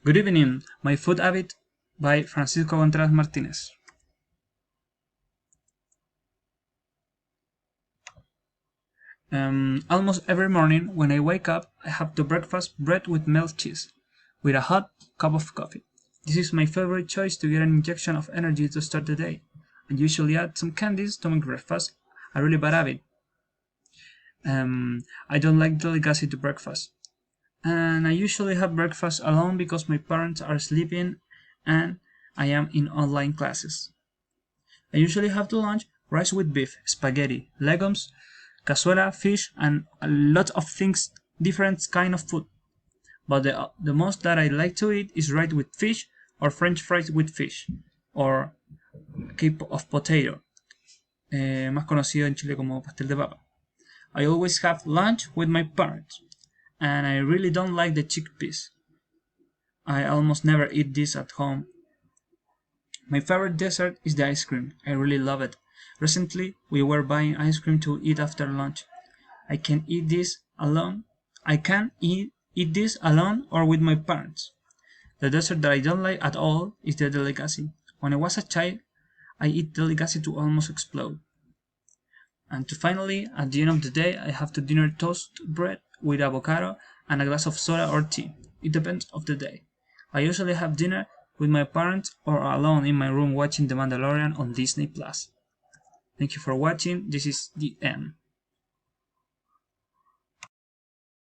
Good evening, my food habit by Francisco Contreras Martinez. Almost every morning when I wake up, I have to breakfast bread with melted cheese, with a hot cup of coffee. This is my favorite choice to get an injection of energy to start the day. I usually add some candies to my breakfast, a really bad habit. I don't like delicacy to breakfast. And I usually have breakfast alone because my parents are sleeping and I am in online classes. I usually have to lunch rice with beef, spaghetti, legumes, cazuela, fish, and a lot of things, different kind of food. But the most that I like to eat is rice with fish or French fries with fish or cake of potato, más conocido en Chile como pastel de papa. I always have lunch with my parents, and I really don't like the chickpeas. I almost never eat this at home. My favorite dessert is the ice cream. I really love it. Recently, we were buying ice cream to eat after lunch. I can eat this alone. I can eat this alone or with my parents. The dessert that I don't like at all is the delicacy. When I was a child, I eat delicacy to almost explode. And to finally, at the end of the day, I have to dinner toast bread with avocado and a glass of soda or tea. It depends of the day. I usually have dinner with my parents or alone in my room watching The Mandalorian on Disney Plus. Thank you for watching. This is the end.